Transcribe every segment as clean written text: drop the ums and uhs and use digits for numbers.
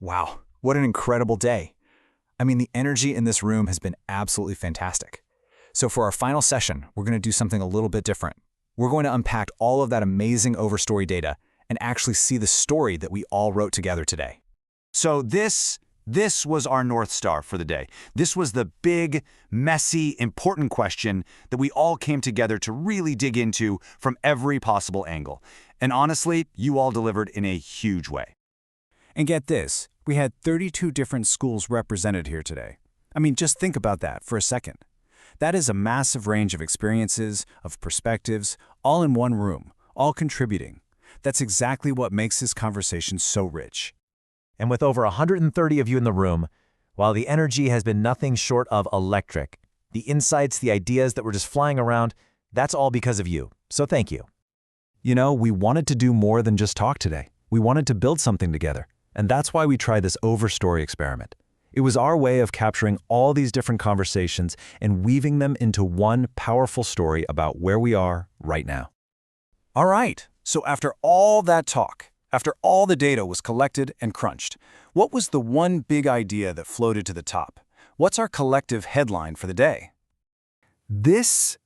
Wow, what an incredible day. I mean, the energy in this room has been absolutely fantastic. So for our final session, we're going to do something a little bit different. We're going to unpack all of that amazing Overstory data and actually see the story that we all wrote together today. So this was our North Star for the day. This was the big, messy, important question that we all came together to really dig into from every possible angle. And honestly, you all delivered in a huge way. And get this, we had 32 different schools represented here today. I mean, just think about that for a second. That is a massive range of experiences, of perspectives, all in one room, all contributing. That's exactly what makes this conversation so rich. And with over 130 of you in the room, while the energy has been nothing short of electric, the insights, the ideas that were just flying around, that's all because of you. So thank you. You know, we wanted to do more than just talk today. We wanted to build something together. And that's why we tried this Overstory experiment. It was our way of capturing all these different conversations and weaving them into one powerful story about where we are right now. All right, so after all that talk, after all the data was collected and crunched, what was the one big idea that floated to the top? What's our collective headline for the day? This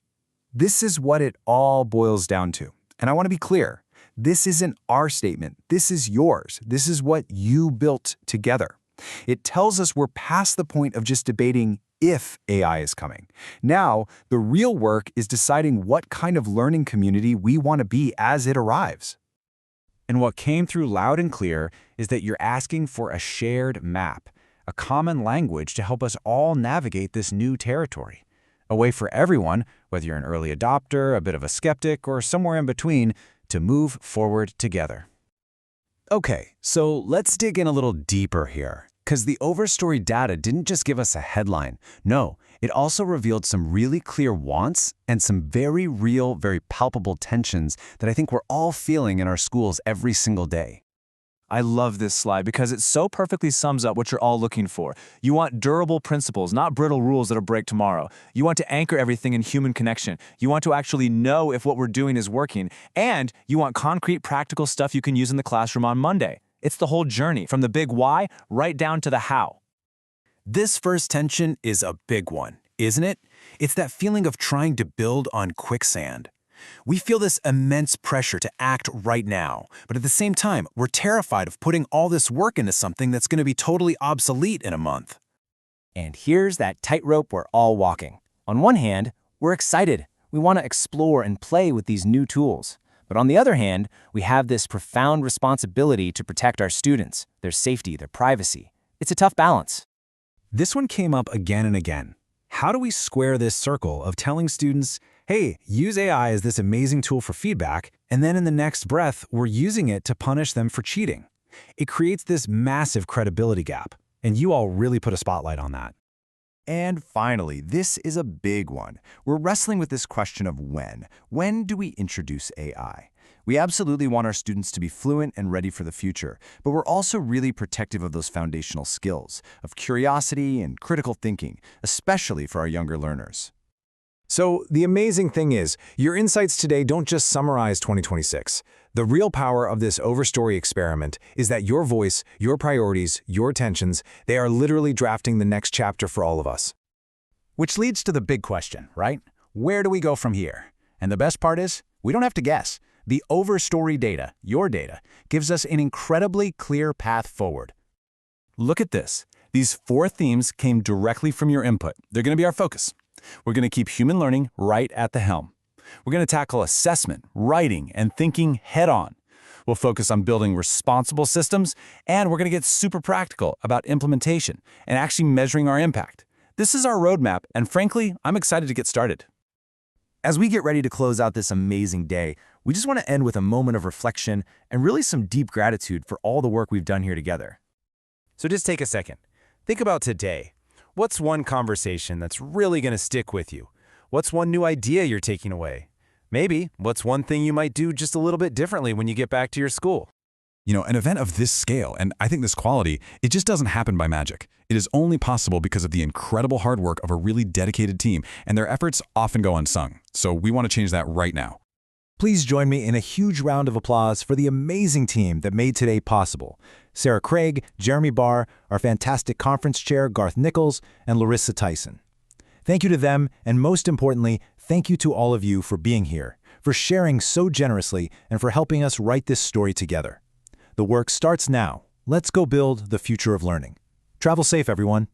is what it all boils down to. And I want to be clear. This isn't our statement. This is yours. This is what you built together. It tells us we're past the point of just debating if AI is coming. Now, the real work is deciding what kind of learning community we want to be as it arrives. And what came through loud and clear is that you're asking for a shared map, a common language to help us all navigate this new territory. A way for everyone, whether you're an early adopter, a bit of a skeptic, or somewhere in between, to move forward together. Okay, so let's dig in a little deeper here, because the Overstory data didn't just give us a headline. No, it also revealed some really clear wants and some very real, very palpable tensions that I think we're all feeling in our schools every single day. I love this slide because it so perfectly sums up what you're all looking for. You want durable principles, not brittle rules that'll break tomorrow. You want to anchor everything in human connection. You want to actually know if what we're doing is working. And you want concrete, practical stuff you can use in the classroom on Monday. It's the whole journey, from the big why right down to the how. This first tension is a big one, isn't it? It's that feeling of trying to build on quicksand. We feel this immense pressure to act right now, but at the same time, we're terrified of putting all this work into something that's going to be totally obsolete in a month. And here's that tightrope we're all walking. On one hand, we're excited. We want to explore and play with these new tools. But on the other hand, we have this profound responsibility to protect our students, their safety, their privacy. It's a tough balance. This one came up again and again. How do we square this circle of telling students, hey, use AI as this amazing tool for feedback, and then in the next breath, we're using it to punish them for cheating? It creates this massive credibility gap, and you all really put a spotlight on that. And finally, this is a big one. We're wrestling with this question of when. When do we introduce AI? We absolutely want our students to be fluent and ready for the future, but we're also really protective of those foundational skills, of curiosity and critical thinking, especially for our younger learners. So the amazing thing is, your insights today don't just summarize 2026. The real power of this Overstory experiment is that your voice, your priorities, your tensions, they are literally drafting the next chapter for all of us. Which leads to the big question, right? Where do we go from here? And the best part is, we don't have to guess. The Overstory data, your data, gives us an incredibly clear path forward. Look at this. These 4 themes came directly from your input. They're going to be our focus. We're going to keep human learning right at the helm. We're going to tackle assessment, writing, and thinking head-on. We'll focus on building responsible systems, and we're going to get super practical about implementation and actually measuring our impact. This is our roadmap, and frankly, I'm excited to get started. As we get ready to close out this amazing day, we just want to end with a moment of reflection and really some deep gratitude for all the work we've done here together. So just take a second. Think about today. What's one conversation that's really going to stick with you? What's one new idea you're taking away? Maybe, what's one thing you might do just a little bit differently when you get back to your school? You know, an event of this scale, and I think this quality, it just doesn't happen by magic. It is only possible because of the incredible hard work of a really dedicated team, and their efforts often go unsung. So we want to change that right now. Please join me in a huge round of applause for the amazing team that made today possible. Sarah Craig, Jeremy Barr, our fantastic conference chair, Garth Nichols, and Larissa Tyson. Thank you to them, and most importantly, thank you to all of you for being here, for sharing so generously, and for helping us write this story together. The work starts now. Let's go build the future of learning. Travel safe, everyone.